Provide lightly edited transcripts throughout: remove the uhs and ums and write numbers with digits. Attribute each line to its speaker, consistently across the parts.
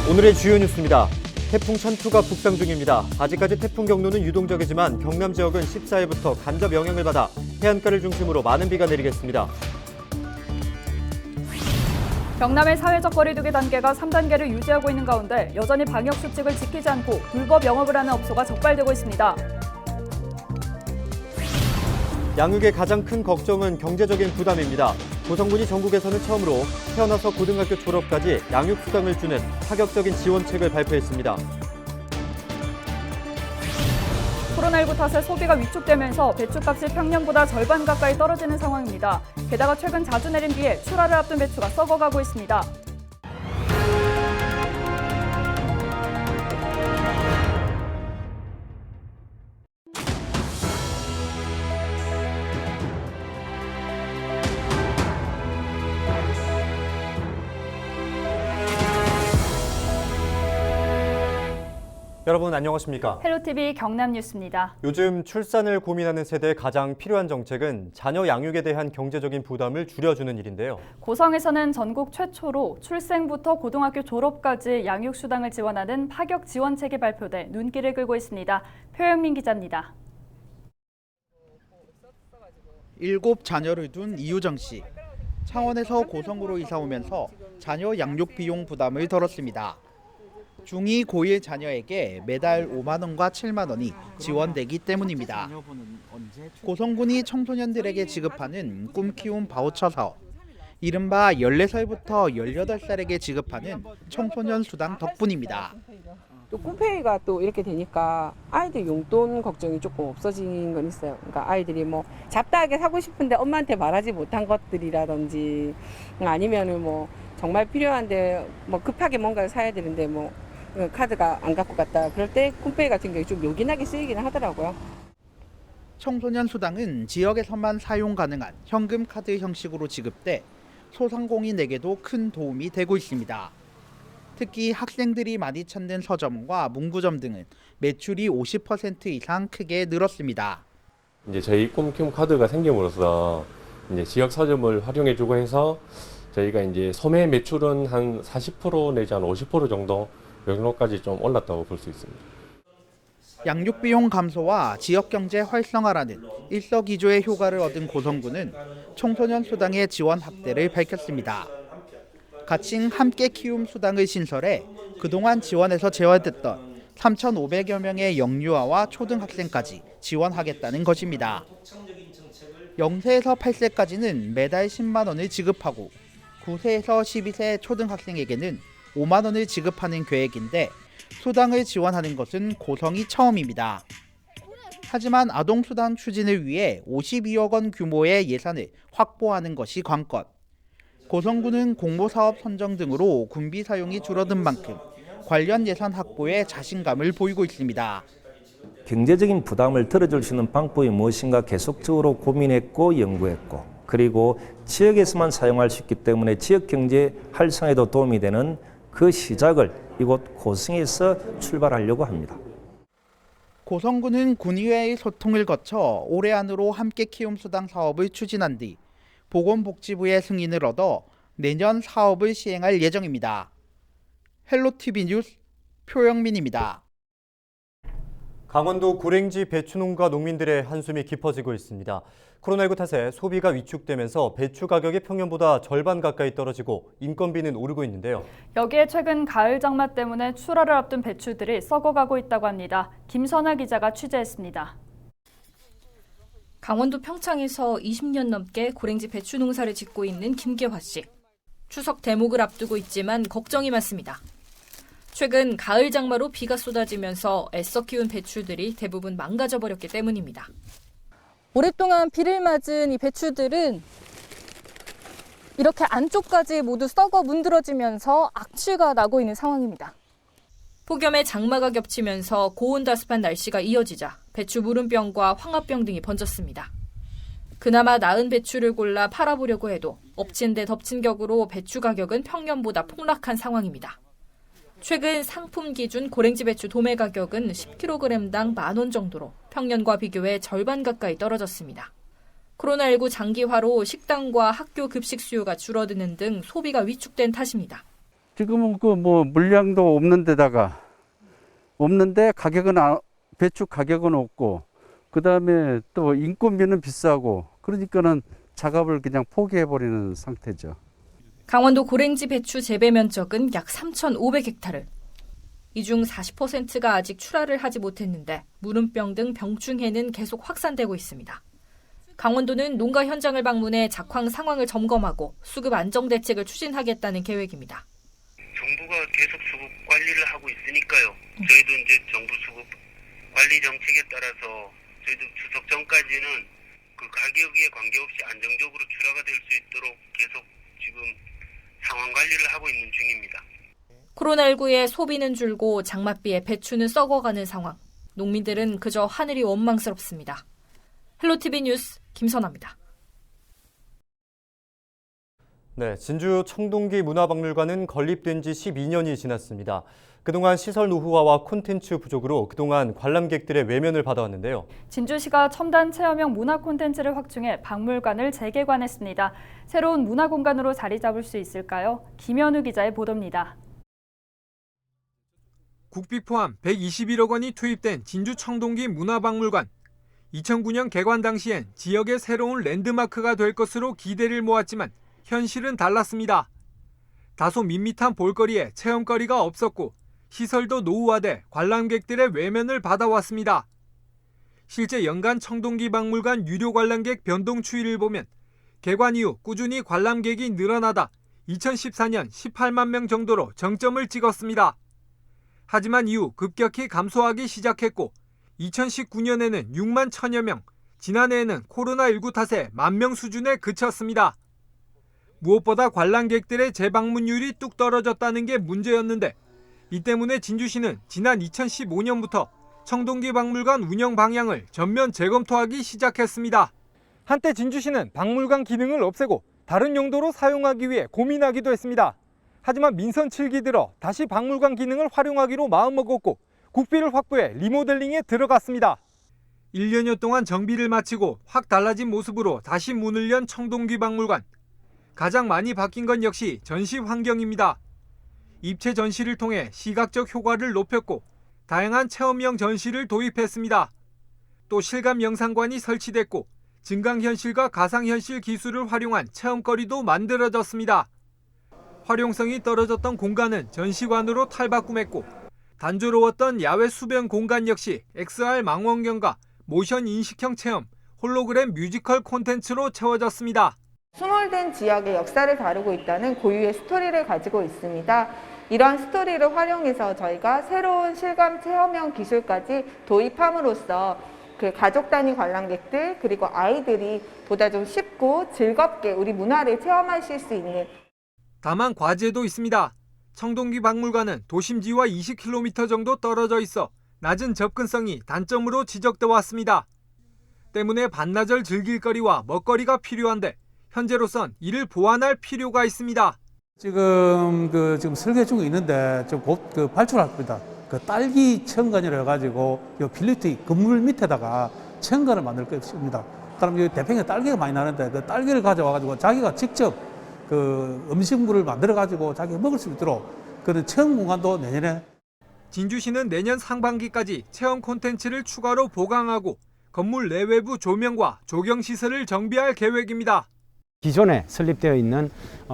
Speaker 1: 오늘의 주요 뉴스입니다. 태풍 찬투가 북상 중입니다. 아직까지 태풍 경로는 유동적이지만 경남 지역은 14일부터 간접 영향을 받아 해안가를 중심으로 많은 비가 내리겠습니다.
Speaker 2: 경남의 사회적 거리두기 단계가 3단계를 유지하고 있는 가운데 여전히 방역수칙을 지키지 않고 불법 영업을 하는 업소가 적발되고 있습니다.
Speaker 1: 양육의 가장 큰 걱정은 경제적인 부담입니다. 고성군이 전국에서는 처음으로 태어나서 고등학교 졸업까지 양육수당을 주는 파격적인 지원책을 발표했습니다.
Speaker 2: 코로나19 탓에 소비가 위축되면서 배추값이 평년보다 절반 가까이 떨어지는 상황입니다. 게다가 최근 자주 내린 비에 출하를 앞둔 배추가 썩어가고 있습니다.
Speaker 1: 여러분 안녕하십니까?
Speaker 2: 헬로티비 경남 뉴스입니다.
Speaker 1: 요즘 출산을 고민하는 세대에 가장 필요한 정책은 자녀 양육에 대한 경제적인 부담을 줄여주는 일인데요.
Speaker 2: 고성에서는 전국 최초로 출생부터 고등학교 졸업까지 양육수당을 지원하는 파격 지원책이 발표돼 눈길을 끌고 있습니다. 표영민 기자입니다.
Speaker 3: 7 자녀를 둔 이유정 씨. 창원에서 고성으로 이사 오면서 자녀 양육 비용 부담을 덜었습니다. 중2, 고1 자녀에게 매달 5만 원과 7만 원이 지원되기 때문입니다. 고성군이 청소년들에게 지급하는 꿈 키움 바우처 사업. 이른바 14살부터 18살에게 지급하는 청소년 수당 덕분입니다.
Speaker 4: 또 꿈페이가 또 이렇게 되니까 아이들 용돈 걱정이 조금 없어진 건 있어요. 그러니까 아이들이 뭐 잡다하게 사고 싶은데 엄마한테 말하지 못한 것들이라든지 아니면은 뭐 정말 필요한데 뭐 급하게 뭔가를 사야 되는데 뭐 카드가 안 갖고 갔다. 그럴 때 꿈페이 같은 경우에 좀 요긴하게 쓰이기는 하더라고요.
Speaker 3: 청소년 수당은 지역에서만 사용 가능한 현금 카드 형식으로 지급돼 소상공인에게도 큰 도움이 되고 있습니다. 특히 학생들이 많이 찾는 서점과 문구점 등은 매출이 50% 이상 크게 늘었습니다.
Speaker 5: 이제 저희 꿈키움 카드가 생김으로써 이제 지역 서점을 활용해주고 해서 저희가 이제 소매 매출은 한 40% 내지 한 50% 정도 영역까지 좀 올랐다고 볼 수 있습니다.
Speaker 3: 양육 비용 감소와 지역 경제 활성화라는 일석이조의 효과를 얻은 고성군은 청소년 수당의 지원 확대를 밝혔습니다. 가칭 함께 키움 수당을 신설해 그동안 지원에서 제외됐던 3,500여 명의 영유아와 초등학생까지 지원하겠다는 것입니다. 0세에서 8세까지는 매달 10만 원을 지급하고 9세에서 12세 초등학생에게는 5만 원을 지급하는 계획인데 수당을 지원하는 것은 고성이 처음입니다. 하지만 아동수당 추진을 위해 52억 원 규모의 예산을 확보하는 것이 관건. 고성군은 공모사업 선정 등으로 군비 사용이 줄어든 만큼 관련 예산 확보에 자신감을 보이고 있습니다.
Speaker 6: 경제적인 부담을 덜어줄 수 있는 방법이 무엇인가 계속적으로 고민했고 연구했고 그리고 지역에서만 사용할 수 있기 때문에 지역 경제 활성화에도 도움이 되는 그 시작을 이곳 고성에서 출발하려고 합니다.
Speaker 3: 고성군은 군의회의 소통을 거쳐 올해 안으로 함께 키움 수당 사업을 추진한 뒤 보건복지부의 승인을 얻어 내년 사업을 시행할 예정입니다. 헬로티비 뉴스 표영민입니다.
Speaker 1: 강원도 고랭지 배추 농가 농민들의 한숨이 깊어지고 있습니다. 코로나19 탓에 소비가 위축되면서 배추 가격이 평년보다 절반 가까이 떨어지고 인건비는 오르고 있는데요.
Speaker 2: 여기에 최근 가을 장마 때문에 출하를 앞둔 배추들이 썩어가고 있다고 합니다. 김선아 기자가 취재했습니다.
Speaker 7: 강원도 평창에서 20년 넘게 고랭지 배추 농사를 짓고 있는 김계화 씨. 추석 대목을 앞두고 있지만 걱정이 많습니다. 최근 가을 장마로 비가 쏟아지면서 애써 키운 배추들이 대부분 망가져버렸기 때문입니다.
Speaker 8: 오랫동안 비를 맞은 이 배추들은 이렇게 안쪽까지 모두 썩어 문드러지면서 악취가 나고 있는 상황입니다.
Speaker 7: 폭염에 장마가 겹치면서 고온다습한 날씨가 이어지자 배추 무름병과 황화병 등이 번졌습니다. 그나마 나은 배추를 골라 팔아보려고 해도 엎친 데 덮친 격으로 배추 가격은 평년보다 폭락한 상황입니다. 최근 상품 기준 고랭지 배추 도매 가격은 10kg당 10,000원 정도로 평년과 비교해 절반 가까이 떨어졌습니다. 코로나19 장기화로 식당과 학교 급식 수요가 줄어드는 등 소비가 위축된 탓입니다.
Speaker 9: 지금은 그 뭐 물량도 없는데 가격은 배추 가격은 없고 그다음에 또 인건비는 비싸고 그러니까는 작업을 그냥 포기해 버리는 상태죠.
Speaker 7: 강원도 고랭지 배추 재배 면적은 약 3,500헥타르. 이 중 40%가 아직 출하를 하지 못했는데 무름병 등 병충해는 계속 확산되고 있습니다. 강원도는 농가 현장을 방문해 작황 상황을 점검하고 수급 안정 대책을 추진하겠다는 계획입니다.
Speaker 10: 정부가 계속 수급 관리를 하고 있으니까요. 저희도 이제 정부 수급 관리 정책에 따라서 저희도 추석 전까지는 그 가격에 관계없이 안정적으로 출하가 될 수 있도록 계속 지금 상황 관리를 하고 있는 중입니다.
Speaker 7: 코로나19에 소비는 줄고 장맛비에 배추는 썩어가는 상황. 농민들은 그저 하늘이 원망스럽습니다. 헬로티비 뉴스 김선아입니다.
Speaker 1: 네, 진주 청동기 문화박물관은 건립된 지 12년이 지났습니다. 그동안 시설 노후화와 콘텐츠 부족으로 그동안 관람객들의 외면을 받아왔는데요.
Speaker 2: 진주시가 첨단 체험형 문화 콘텐츠를 확충해 박물관을 재개관했습니다. 새로운 문화 공간으로 자리 잡을 수 있을까요? 김현우 기자의 보도입니다.
Speaker 11: 국비 포함 121억 원이 투입된 진주 청동기 문화박물관. 2009년 개관 당시엔 지역의 새로운 랜드마크가 될 것으로 기대를 모았지만 현실은 달랐습니다. 다소 밋밋한 볼거리에 체험거리가 없었고 시설도 노후화돼 관람객들의 외면을 받아왔습니다. 실제 연간 청동기 박물관 유료 관람객 변동 추이를 보면 개관 이후 꾸준히 관람객이 늘어나다 2014년 18만 명 정도로 정점을 찍었습니다. 하지만 이후 급격히 감소하기 시작했고 2019년에는 6만 1천여 명, 지난해에는 코로나19 탓에 10,000명 수준에 그쳤습니다. 무엇보다 관람객들의 재방문율이 뚝 떨어졌다는 게 문제였는데 이 때문에 진주시는 지난 2015년부터 청동기 박물관 운영 방향을 전면 재검토하기 시작했습니다. 한때 진주시는 박물관 기능을 없애고 다른 용도로 사용하기 위해 고민하기도 했습니다. 하지만 민선 7기 들어 다시 박물관 기능을 활용하기로 마음먹었고 국비를 확보해 리모델링에 들어갔습니다. 1년여 동안 정비를 마치고 확 달라진 모습으로 다시 문을 연 청동기 박물관. 가장 많이 바뀐 건 역시 전시 환경입니다. 입체 전시를 통해 시각적 효과를 높였고 다양한 체험형 전시를 도입했습니다. 또 실감 영상관이 설치됐고 증강현실과 가상현실 기술을 활용한 체험거리도 만들어졌습니다. 활용성이 떨어졌던 공간은 전시관으로 탈바꿈했고 단조로웠던 야외 수변 공간 역시 XR 망원경과 모션 인식형 체험, 홀로그램 뮤지컬 콘텐츠로 채워졌습니다.
Speaker 12: 스몰된 지역의 역사를 다루고 있다는 고유의 스토리를 가지고 있습니다. 이러한 스토리를 활용해서 저희가 새로운 실감 체험형 기술까지 도입함으로써 그 가족 단위 관람객들 그리고 아이들이 보다 좀 쉽고 즐겁게 우리 문화를 체험하실 수 있는.
Speaker 11: 다만 과제도 있습니다. 청동기 박물관은 도심지와 20km 정도 떨어져 있어 낮은 접근성이 단점으로 지적돼 왔습니다. 때문에 반나절 즐길 거리와 먹거리가 필요한데 현재로선 이를 보완할 필요가 있습니다.
Speaker 13: 지금 설계 중에 있는데 좀 곧 발주할 겁니다. 딸기 체험관이라 해가지고 요 빌리트 건물 밑에다가 체험관을 만들 것입니다. 그럼 이 대평에 딸기가 많이 나는데 그 딸기를 가져와가지고 자기가 직접 음식물을 만들어가지고 자기가 먹을 수 있도록 그런 체험 공간도 내년에.
Speaker 11: 진주시는 내년 상반기까지 체험 콘텐츠를 추가로 보강하고 건물 내외부 조명과 조경시설을 정비할 계획입니다.
Speaker 14: 기존에 설립되어 있는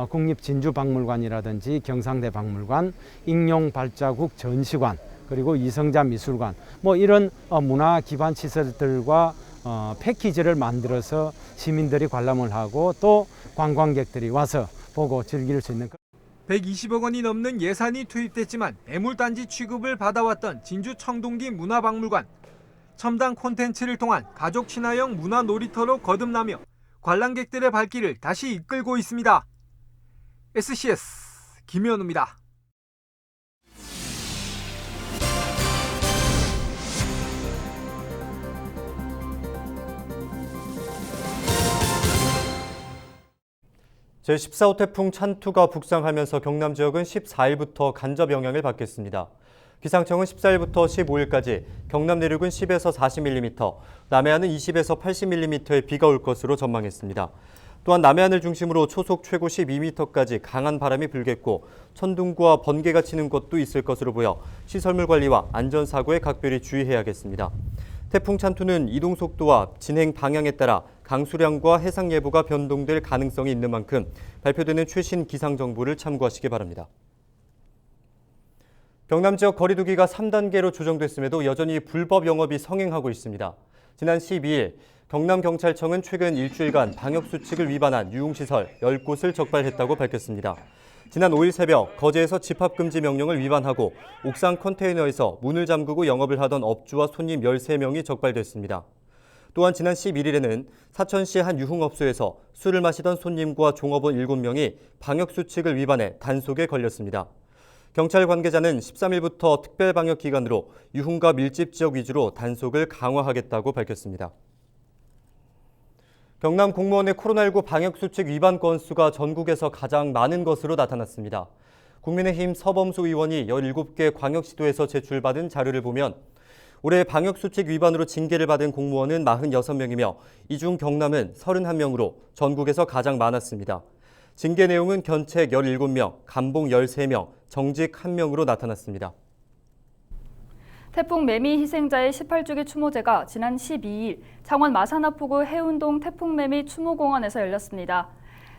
Speaker 14: 국립진주박물관이라든지 경상대 박물관, 익룡발자국 전시관, 그리고 이성자 미술관 이런 문화 기반 시설들과 패키지를 만들어서 시민들이 관람을 하고 또 관광객들이 와서 보고 즐길 수 있는
Speaker 11: 120억 원이 넘는 예산이 투입됐지만 애물단지 취급을 받아왔던 진주 청동기 문화박물관. 첨단 콘텐츠를 통한 가족 친화형 문화 놀이터로 거듭나며 관람객들의 발길을 다시 이끌고 있습니다. SCS 김현우입니다.
Speaker 1: 제14호 태풍 찬투가 북상하면서 경남 지역은 14일부터 간접 영향을 받겠습니다. 기상청은 14일부터 15일까지 경남 내륙은 10에서 40mm, 남해안은 20에서 80mm의 비가 올 것으로 전망했습니다. 또한 남해안을 중심으로 초속 최고 12m까지 강한 바람이 불겠고 천둥과 번개가 치는 곳도 있을 것으로 보여 시설물 관리와 안전사고에 각별히 주의해야겠습니다. 태풍 찬투는 이동 속도와 진행 방향에 따라 강수량과 해상 예보가 변동될 가능성이 있는 만큼 발표되는 최신 기상 정보를 참고하시기 바랍니다. 경남 지역 거리두기가 3단계로 조정됐음에도 여전히 불법 영업이 성행하고 있습니다. 지난 12일 경남경찰청은 최근 일주일간 방역수칙을 위반한 유흥시설 10곳을 적발했다고 밝혔습니다. 지난 5일 새벽 거제에서 집합금지 명령을 위반하고 옥상 컨테이너에서 문을 잠그고 영업을 하던 업주와 손님 13명이 적발됐습니다. 또한 지난 11일에는 사천시 한 유흥업소에서 술을 마시던 손님과 종업원 7명이 방역수칙을 위반해 단속에 걸렸습니다. 경찰 관계자는 13일부터 특별방역기간으로 유흥가 밀집 지역 위주로 단속을 강화하겠다고 밝혔습니다. 경남 공무원의 코로나19 방역수칙 위반 건수가 전국에서 가장 많은 것으로 나타났습니다. 국민의힘 서범수 의원이 17개 광역시도에서 제출받은 자료를 보면 올해 방역수칙 위반으로 징계를 받은 공무원은 46명이며 이 중 경남은 31명으로 전국에서 가장 많았습니다. 징계 내용은 견책 17명, 감봉 13명, 정직 1명으로 나타났습니다.
Speaker 2: 태풍 매미 희생자의 18주기 추모제가 지난 12일 창원 마산하포구 해운동 태풍매미 추모공원에서 열렸습니다.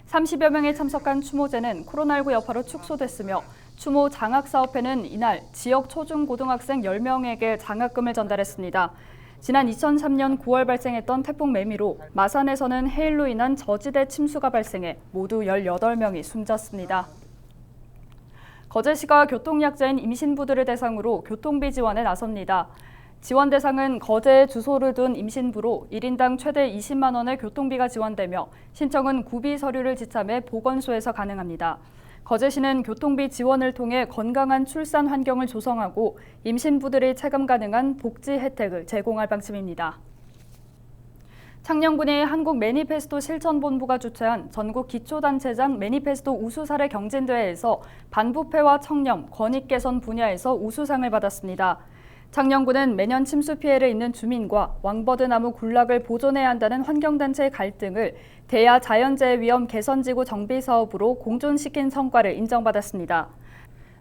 Speaker 2: 30여 명이 참석한 추모제는 코로나19 여파로 축소됐으며 추모 장학사업회는 이날 지역 초중고등학생 10명에게 장학금을 전달했습니다. 지난 2003년 9월 발생했던 태풍 매미로 마산에서는 해일로 인한 저지대 침수가 발생해 모두 18명이 숨졌습니다. 거제시가 교통약자인 임신부들을 대상으로 교통비 지원에 나섭니다. 지원 대상은 거제에 주소를 둔 임신부로 1인당 최대 20만 원의 교통비가 지원되며 신청은 구비 서류를 지참해 보건소에서 가능합니다. 거제시는 교통비 지원을 통해 건강한 출산 환경을 조성하고 임신부들이 체감 가능한 복지 혜택을 제공할 방침입니다. 창녕군의 한국 매니페스토 실천본부가 주최한 전국 기초단체장 매니페스토 우수사례 경진대회에서 반부패와 청렴, 권익 개선 분야에서 우수상을 받았습니다. 창녕군은 매년 침수 피해를 입는 주민과 왕버드나무 군락을 보존해야 한다는 환경단체의 갈등을 대야 자연재해 위험 개선지구 정비 사업으로 공존시킨 성과를 인정받았습니다.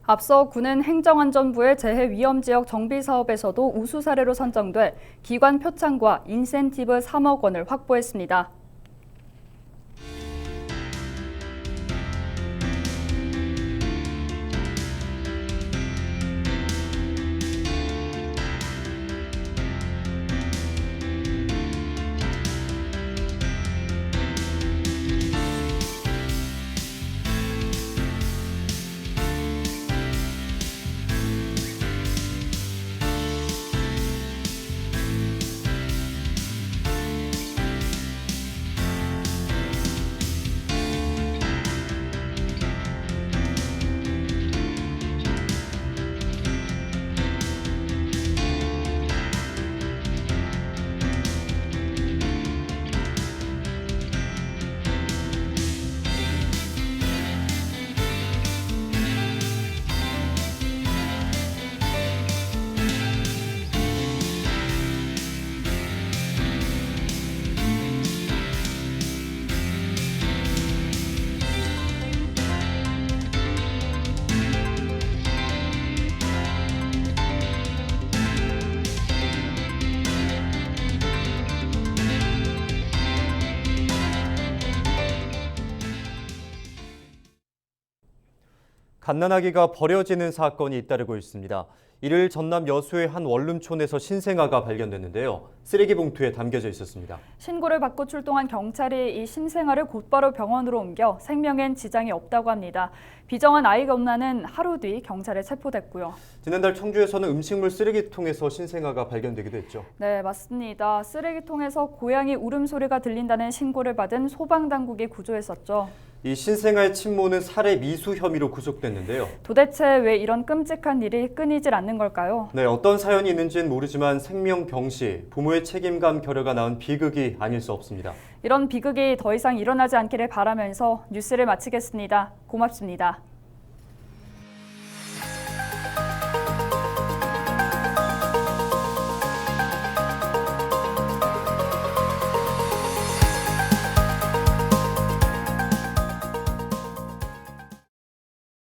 Speaker 2: 앞서 군은 행정안전부의 재해 위험 지역 정비 사업에서도 우수 사례로 선정돼 기관 표창과 인센티브 3억 원을 확보했습니다.
Speaker 1: 갓난아기가 버려지는 사건이 잇따르고 있습니다. 이를 전남 여수의 한 원룸촌에서 신생아가 발견됐는데요. 쓰레기 봉투에 담겨져 있었습니다.
Speaker 2: 신고를 받고 출동한 경찰이 이 신생아를 곧바로 병원으로 옮겨 생명엔 지장이 없다고 합니다. 비정한 아이가 없나는 하루 뒤 경찰에 체포됐고요.
Speaker 1: 지난달 청주에서는 음식물 쓰레기통에서 신생아가 발견되기도 했죠.
Speaker 2: 네, 맞습니다. 쓰레기통에서 고양이 울음소리가 들린다는 신고를 받은 소방당국이 구조했었죠.
Speaker 1: 이 신생아의 친모는 살해 미수 혐의로 구속됐는데요.
Speaker 2: 도대체 왜 이런 끔찍한 일이 끊이질 않는 걸까요?
Speaker 1: 네, 어떤 사연이 있는지는 모르지만 생명 경시, 부모의 책임감 결여가 낳은 비극이 아닐 수 없습니다.
Speaker 2: 이런 비극이 더 이상 일어나지 않기를 바라면서 뉴스를 마치겠습니다. 고맙습니다.